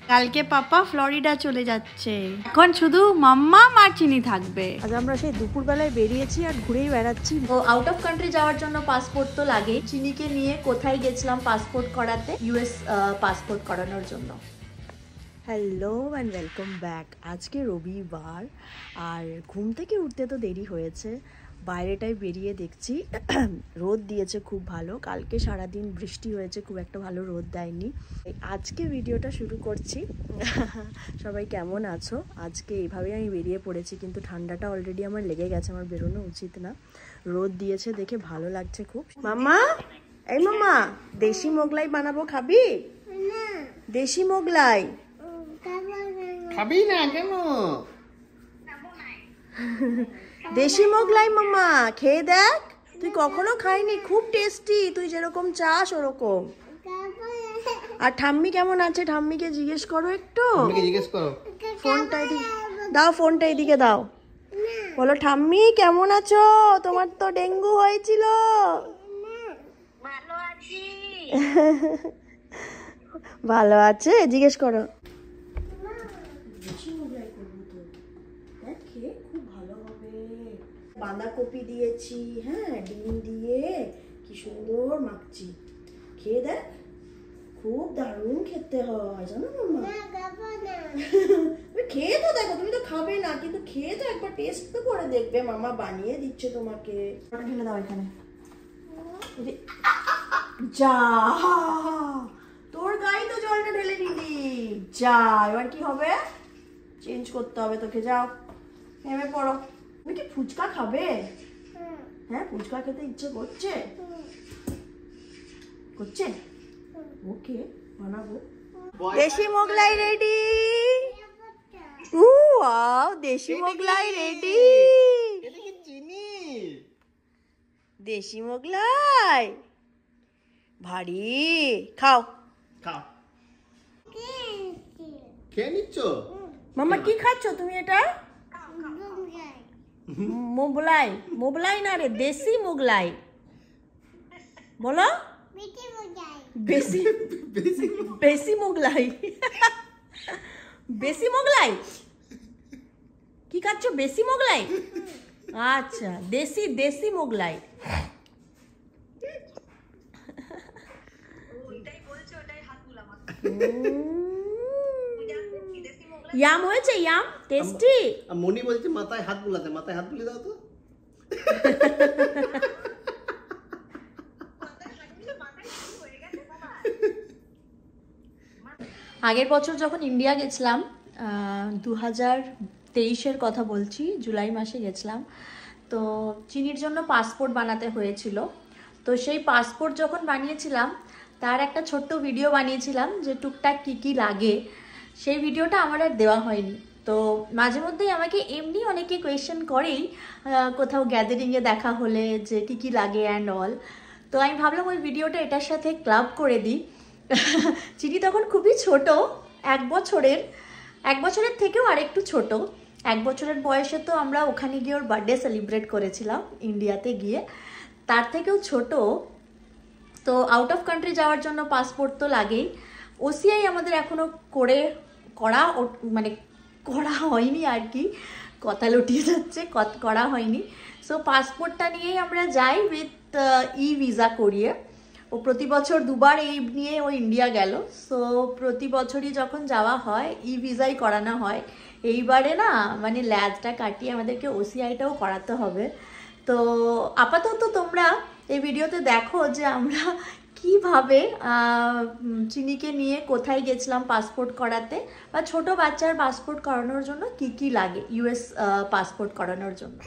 কালকে পাপা ফ্লোরিডা চলে যাচ্ছে, এখন শুধু মাম্মা আর চিনি থাকবে। আজ আমরা সেই দুপুরবেলায় বেরিয়েছি আর ঘুরেই বেড়াচ্ছি। ও আউট অফ কান্ট্রি যাওয়ার জন্য পাসপোর্ট তো লাগে। চিনিকে নিয়ে কোথায় গেছিলাম পাসপোর্ট করাতে, ইউএস পাসপোর্ট করানোর জন্য। Hello and welcome back. আজকে রবিবার আর ঘুম থেকে উঠতে তো দেরি হয়েছে। বাইরেটায় বেরিয়ে দেখছি রোদ দিয়েছে খুব ভালো। কালকে সারাদিন বৃষ্টি হয়েছে, খুব একটা ভালো রোদ দেয়নি। আজকে ভিডিওটা শুরু করছি। সবাই কেমন আছো? আজকে এইভাবেই আমি বেরিয়ে পড়েছি, কিন্তু ঠান্ডাটা অলরেডি আমার লেগে গেছে, আমার বেরোনো উচিত না। রোদ দিয়েছে দেখে ভালো লাগছে খুব। মাম্মা, এই মাম্মা, দেশি মোগলাই বানাবো, খাবি? দেশি মোগলাই খাবি না কেন? দেশি মোগলাই মাম্মা খেয়ে দেখ, তুই কখনো খাইনি, খুব টেস্টি, তুই যেরকম চাস ওরকম। আর ঠাম্মি কেমন আছে? ঠাম্মিকে জিজ্ঞেস করো একটু, জিজ্ঞেস করো। ফোনটা এদিকে দাও, ফোনটা এদিকে দাও, বলো ঠাম্মি কেমন আছো? তোমার তো ডেঙ্গু হয়েছিল। ভালো আছে, জিজ্ঞেস করো। খুব ভালো হবে, বাঁধাকপি দিয়েছি, হ্যাঁ ডিম দিয়ে কি সুন্দর মাখছি, খেয়ে দেখ, খুব দারুণ খেতে হয় জানো মাম্মা। খেয়ে তো দেখো, তুমি তো খাবে না, কিন্তু খেয়ে তো একবার টেস্ট তো করে দেখবে, মামা বানিয়ে দিচ্ছে তোমাকে। ঢেলে দাও এখানে, যা তোর গায়ে তো জলটা ঢেলে নিলি, যা এবার কি হবে? চেঞ্জ করতে হবে তোকে, যাও নেমে পড়ো। তুমি কি ফুচকা খাবে? হ্যাঁ, ফুচকা খেতে ইচ্ছে করছে, করছে? ওকে, বানাবো। দেশি মোগলাই রেডি। ওয়াও, দেশি মোগলাই রেডি। এটা কি চিনি? দেশি মোগলাই ভারী, খাও খাও। খেয়ে নিচ্ছ? মাম্মা কি খাচ্ছ তুমি এটা? মোগলাই, মোগলাই না রে, দেশি মোগলাই বলো। বেশি বেশি মোগলাই, বেশি মোগলাই কি খাচ্ছ? বেশি মোগলাই, আচ্ছা দেশি দেশি মোগলাই। ইয়াম হয়েছে, ইয়াম টেস্টি। মনি বলছে মাথায় হাত বুলাতে, মাথায় হাত বুলিয়ে দাও তো। আগের বছর যখন ইন্ডিয়া গেছিলাম, 2023-এর কথা বলছি, জুলাই মাসে গেছিলাম, তো চিনির জন্য পাসপোর্ট বানাতে হয়েছিল। তো সেই পাসপোর্ট যখন বানিয়েছিলাম, তার একটা ছোট্ট ভিডিও বানিয়েছিলাম যে টুকটাক কী কী লাগে, সেই ভিডিওটা আমার আর দেওয়া হয়নি। তো মাঝে মধ্যেই আমাকে এমনি অনেকে কোয়েশ্চেন করেই, কোথাও গ্যাদারিংয়ে দেখা হলে যে কী কী লাগে অ্যান্ড অল। তো আমি ভাবলাম ওই ভিডিওটা এটার সাথে ক্লাব করে দিই। চিনি তখন খুবই ছোট, এক বছরের থেকেও আরেকটু ছোট। 1 বছরের বয়সে তো আমরা ওখানে গিয়ে ওর বার্থডে সেলিব্রেট করেছিলাম ইন্ডিয়াতে গিয়ে, তার থেকেও ছোট। তো আউট অফ কান্ট্রি যাওয়ার জন্য পাসপোর্ট তো লাগেই। ওসিআই আমাদের এখনও করা হয়নি আর কি, কথা লুটিয়ে যাচ্ছে, করা হয়নি। সো পাসপোর্টটা নিয়েই আমরা যাই উইথ ই ভিসা করিয়ে। ও প্রতি বছর 2 বার এই নিয়ে ও ইন্ডিয়া গেল। সো প্রতি বছরই যখন যাওয়া হয় ই ভিসাই করানো হয়। এইবারে না মানে ল্যাজটা কাটিয়ে আমাদেরকে ওসিআইটাও করাতে হবে। তো আপাতত তোমরা এই ভিডিওতে দেখো যে আমরা কিভাবে চিনিকে নিয়ে কোথায় গেছিলাম পাসপোর্ট করাতে, বা ছোট বাচ্চার পাসপোর্ট করানোর জন্য কি কি লাগে ইউএস পাসপোর্ট করানোর জন্য।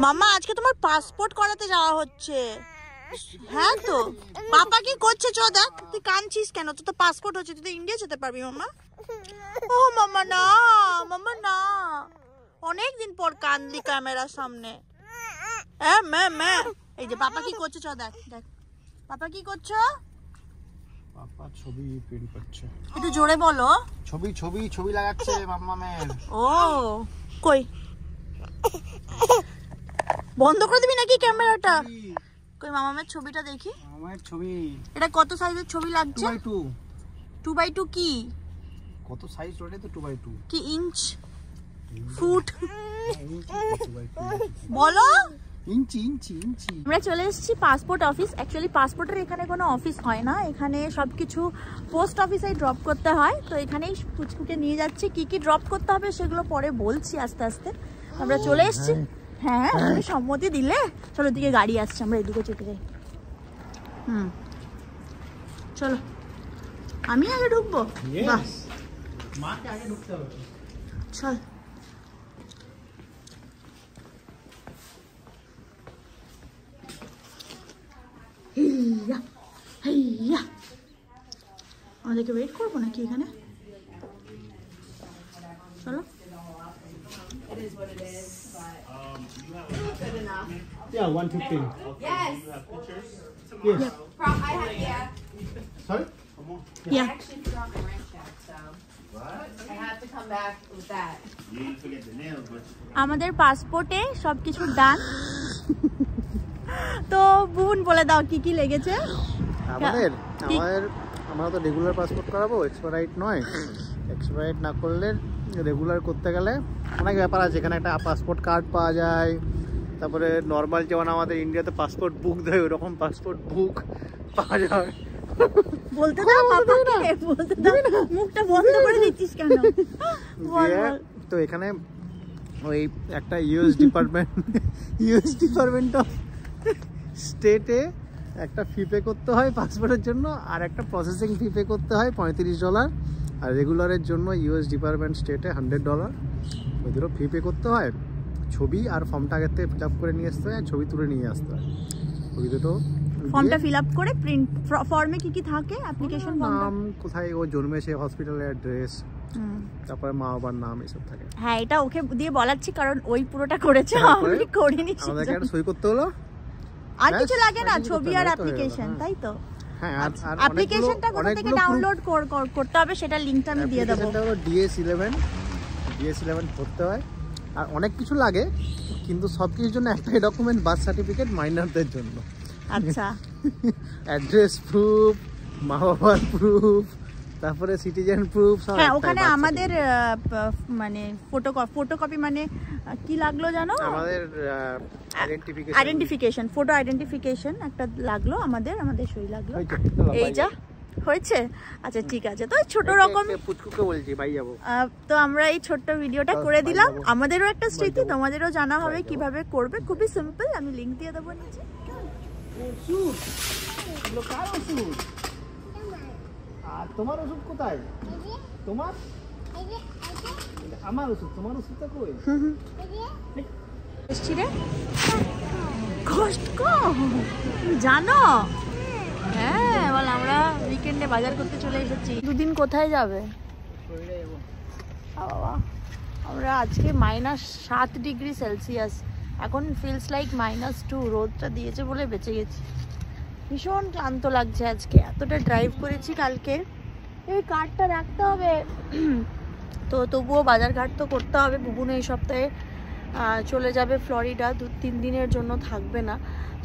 মাম্মা, আজকে তোমার পাসপোর্ট করাতে যাওয়া হচ্ছে। হ্যাঁ তো পাপা কি করছে? চো দেখ, তুই কাঁদছিস কেন? তোর তো পাসপোর্ট হচ্ছে, তুই তো ইন্ডিয়া যেতে পারবি মাম্মা। ও মাম্মা না, মাম্মা না, অনেকদিন পর কাঁদলি ক্যামেরার সামনে। এই যে পাপা কি করছে, চো দেখ দেখ পাপা কি করছো। পাপা ছবি প্রিন্ট করছে। একটু জোরে বলো। ছবি লাগাচ্ছে মাম্মা মের। ও কই বন্ধ করে দিবি নাকি ক্যামেরাটা? কই মামামের ছবিটা দেখি। আমার ছবি এটা কত সাইজের ছবি লাগছে? 2x2 2x2 কি? কত সাইজ ওটা তো 2x2 কি ইঞ্চ ফুট বলো? ইঞ্চি ইঞ্চি ইঞ্চি। আমরা চলে এসেছি পাসপোর্ট অফিস। অ্যাকচুয়ালি পাসপোর্টের এখানে কোনো অফিস হয় না, এখানে সবকিছু পোস্ট অফিসেই ড্রপ করতে হয়। তো এখানেই পুচকুকে নিয়ে যাচ্ছি, কি কি ড্রপ করতে হবে সেগুলো পরে বলছি আস্তে আস্তে। আমরা চলে এসেছি। হ্যাঁ তুমি সম্মতি দিলে। চলো দিকে গাড়ি আসছে, আমরা এদিকে চেপে যাই। চলো আমি আগে ঢুকবো? বাহ মাকে আগে ঢুকতে হবে। চল হেইয়া হেইয়া। আমাদেরকে ওয়েট করবো নাকি এখানে? চলো। Yeah, 115. Yes. Yes. I have, yeah. Sorry? I actually forgot my wrench out, so I have to come back with that. আমাদের পাসপোর্টে সবকিছু ডান। তো বোন বলে দাও কি কি লেগেছে আমরা তো রেগুলার পাসপোর্ট করাবো, এক্সপায়ার নয়। এক্সপায়ার না করলে রেগুলার করতে গেলে অনেক ব্যাপার আছে। এখানে একটা পাসপোর্ট কার্ড পাওয়া যায়, তারপরে নর্মাল যেমন আমাদের ইন্ডিয়াতে পাসপোর্ট বুক দেয় ওরকম পাসপোর্ট বুক পাওয়া যায়। বলতে দাও পাপাকে, বলতে দাও। মুখটা বন্ধ করে দিচ্ছিস কেন? তো এখানে ওই একটা ইউএস ডিপার্টমেন্ট অফ স্টেটে একটা ফি পে করতে হয় পাসপোর্টের জন্য, আর একটা প্রসেসিং ফি পে করতে হয় $35। আর রেগুলারের জন্য ইউএস ডিপার্টমেন্ট স্টেটে $100। ওই দুটো ফি পে করতে হয়। ছবি আর ফর্মটা আগের থেকে ফিল আপ করে নিয়ে আসতে হয়, ছবি তুলে নিয়ে আসতে হয়। ওই দুটো ফর্মটা ফিল আপ করে প্রিন্ট ফর্মে কি কি থাকে? অ্যাপ্লিকেশন ফর্ম, নাম, কোথায় ও জন্মেছে, হসপিটালের অ্যাড্রেস, তারপরে মা বাবার নাম, এসব থাকে। হ্যাঁ এটা ওকে দিয়ে বলাচ্ছি কারণ ওই পুরোটা করেছে, আমি করিনি। আমাদেরকে একটা সই করতে হলো। আর কিছু লাগে না, ছবি আর অ্যাপ্লিকেশন, তাই তো? হ্যাঁ, আর অ্যাপ্লিকেশনটা কোথা থেকে ডাউনলোড করতে হবে সেটা লিংকটা আমি দিয়ে দেবো। এটা হলো DS11 করতে হয়। আর অনেক কিছু লাগে, কিন্তু সব কিছুর জন্য একটাই ডকুমেন্ট, বার্থ সার্টিফিকেট মাইনরদের জন্য। আচ্ছা। অ্যাড্রেস প্রুফ, মা বাবার প্রুফ, তারপরে সিটিজেন প্রুফ সব। হ্যাঁ ওখানে আমাদের মানে ফটোকপি মানে কি লাগলো জানো? আমাদের আইডেন্টিফিকেশন, ফটো আইডেন্টিফিকেশন একটা লাগলো, আমাদের সই লাগলো। এই যা হয়েছে। আচ্ছা ঠিক আছে। তো ছোট রকম পুচকুকে বলছি ভাই যাবো। তো আমরা এই ছোট্ট ভিডিওটা করে দিলাম, আমাদেরও একটা স্মৃতি, তোমাদেরও জানা হবে কিভাবে করবে। খুবই সিম্পল, আমি লিংক দিয়ে দেবো নিচে। আর তোমার ওষুধ কোথায়? তোমার আমার ওষুধ, তোমার ওষুধটা কই? এসছি রে কষ্ট জানো? হ্যাঁ বল, আমরা উইকেন্ডে বাজার করতে চলে এসেছি। দুদিন কোথায় যাবে? বাবা আমরা আজকে -7 ডিগ্রি সেলসিয়াস, এখন ফিলস লাইক -2। রোদটা দিয়েছে বলে বেঁচে গেছি। ভীষণ ক্লান্ত লাগছে আজকে, এতটা ড্রাইভ করেছি কালকে। এই কার্ডটা রাখতে হবে তো, তবুও বাজার ঘাট তো করতে হবে। বুবুন এই সপ্তাহে চলে যাবে ফ্লোরিডা, 2-3 দিনের জন্য থাকবে না।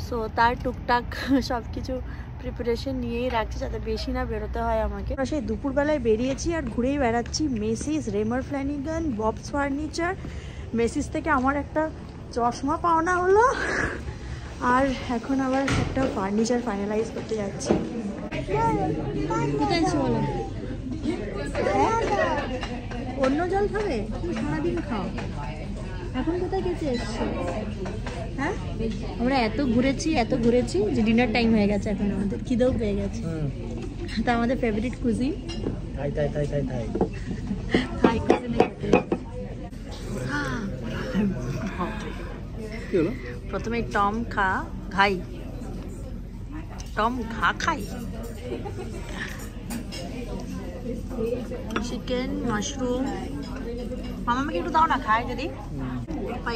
সো তার টুকটাক সব কিছু প্রিপারেশন নিয়েই রাখছি যাতে বেশি না বেরোতে হয় আমাকে। সেই দুপুরবেলায় বেরিয়েছি আর ঘুরেই বেড়াচ্ছি। Macy's, Raymour Flanigan, Bob's furniture. Macy's থেকে আমার একটা চশমা পাওনা হলো, আর এখন আবার একটা ফার্নিচার ফাইনালাইজ করতে যাচ্ছি। কোথায় বলো? অন্য জল খাবে? তুমি সারাদিন খাও। এখন কোথায় গেছে এসছো? হ্যাঁ আমরা এত ঘুরেছি যে ডিনার টাইম হয়ে গেছে, এখন আমাদের খিদেও পেয়ে গেছে। তা আমাদের ফেভারিট কুজিন থাই কুজিনে প্রথমে টম খাই চিকেন, মাশরুম। মামাকে একটু দাও না, খায় যদি।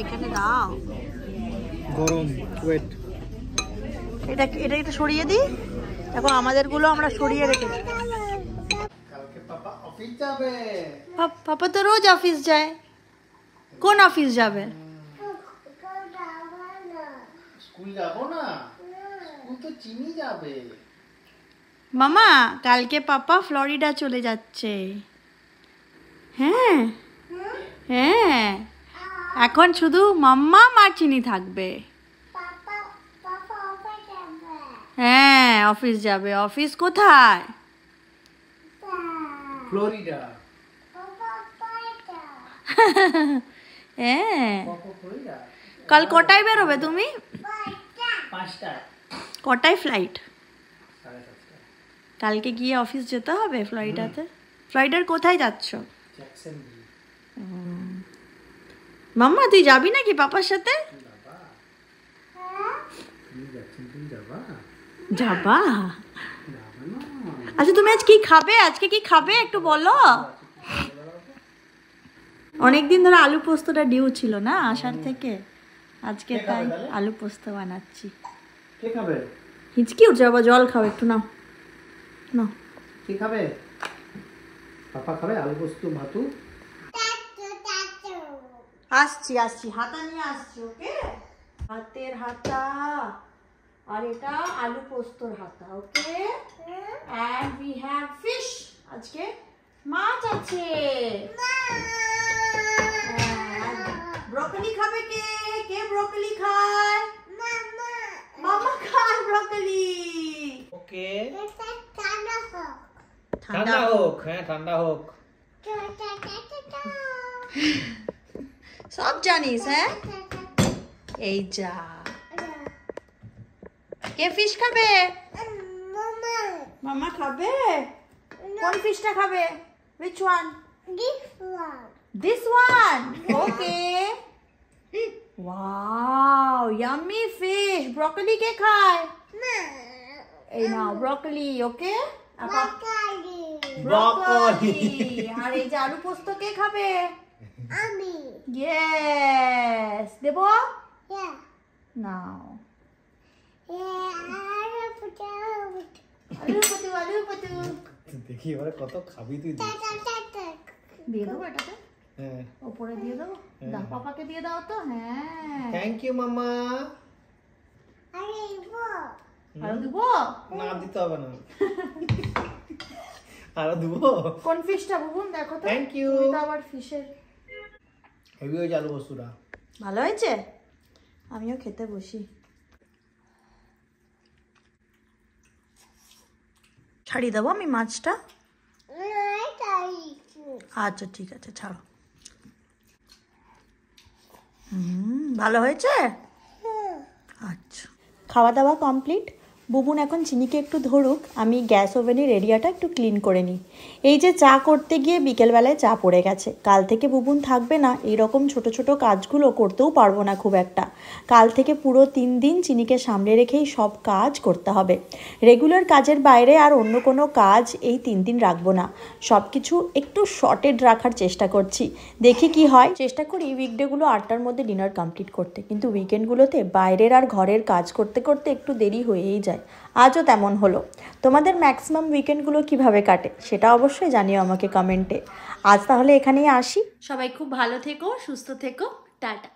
এখানে দাও গরম ওয়েট। এটা সরিয়ে দিই। দেখো আমাদেরগুলো আমরা সরিয়ে রেখেছি। কালকে পাপা অফিস যাবে। পাপা তো রোজ অফিস যায়। কোন অফিস যাবে? স্কুল যাবো না, স্কুল তো চিনি যাবে। মামা কালকে পাপা ফ্লোরিডা চলে যাচ্ছে। হ্যাঁ হ্যাঁ, এখন শুধু মাম্মা আর চিনি থাকবে। হ্যাঁ অফিস যাবে। অফিস কোথায়? ফ্লোরিডা। হ্যাঁ, কাল কটায় বেরোবে তুমি? 5টায়। কটায় ফ্লাইট? 7:30। কালকে গিয়ে অফিস যেতে হবে ফ্লোরিডাতে? ফ্লোরিডার কোথায় যাচ্ছ? জ্যাকসনভিল। মাম্মা তুই যাবি নাকি পাপার সাথে? যাবা? আচ্ছা তুমি আজ কি খাবে? আজকে কি খাবে একটু বলো। অনেকদিন ধরে আলু পোস্তটা ডিউ ছিল না আসার থেকে, আজকে তাই আলু পোস্ত বানাচ্ছি। কে খাবে? হিচকি উঠছে বাবা, জল খাও একটু, নাও নাও। কে খাবে? পাপা খাবে আলু পোস্ত ভাতু। আসছি আসছি, হাতা নিয়ে আসছি। ওকে, হাতের হাতা আর এটা আলু পোস্তর হাতা। ওকে, এন্ড উই হ্যাভ ফিশ। আজকে মাছ আছে। ব্রকলি খাবে কে? কে ব্রকলি খায়? মামা খায় ব্রকলি। ওকে, ঠান্ডা হোক। হ্যাঁ ঠান্ডা হোক। সব জানিস? হ্যাঁ, এই যা। কে ফিশ খাবে? মামা খাবে। কোন ফিশটা খাবে? Which one? This one. Okay. Wow, yummy fish. Broccoli কে খায়? এই নাও ব্রকলি। ওকে, ব্রকলি। আর এই যে আলু পোস্ত কে খাবে? আমি। Yes. দেবো? নাও। আলু পটু আলু পটু। দেখি এবারে কত খাবি তুই। দিয়ে দেবো এটাতে? হ্যাঁ, ওপরে দিয়ে দেবো। দাও পাপাকে দিয়ে দাও তো। হ্যাঁ, থ্যাংক ইউ মামা। আরো দিব? না দিতে হবে না। আরো দিব। কোন ফিশটা বুবুন দেখো তো। Thank you. তুমি তো আবার ফিশের। হেভি হয়েছে আলু পোস্তটা। ভালো হয়েছে? আমিও খেতে বসি। ছাড়িয়ে দেবো আমি মাছটা? আচ্ছা ঠিক আছে, ছাড়ো। ভালো হয়েছে? আচ্ছা, খাওয়া দাওয়া কমপ্লিট। বুবুন এখন চিনিকে একটু ধরুক, আমি গ্যাস ওভেনের এরিয়াটা একটু ক্লিন করে নিই। এই যে চা করতে গিয়ে বিকেলবেলায় চা পড়ে গেছে। কাল থেকে বুবুন থাকবে না, এইরকম ছোট ছোট কাজগুলো করতেও পারবো না খুব একটা। কাল থেকে পুরো 3 দিন চিনিকে সামলে রেখেই সব কাজ করতে হবে। রেগুলার কাজের বাইরে আর অন্য কোনো কাজ এই 3 দিন রাখবো না। সব কিছু একটু শর্টেড রাখার চেষ্টা করছি, দেখি কি হয়। চেষ্টা করি উইকডেগুলো 8টার মধ্যে ডিনার কমপ্লিট করতে, কিন্তু উইকেন্ডগুলোতে বাইরের আর ঘরের কাজ করতে করতে একটু দেরি হয়েই যায়। আজও তেমন হলো। তোমাদের ম্যাক্সিমাম উইকেন্ডগুলো কিভাবে কাটে সেটা অবশ্যই জানিও আমাকে কমেন্টে। আজ তাহলে এখানেই আসি। সবাই খুব ভালো থেকো, সুস্থ থেকো, টাটা।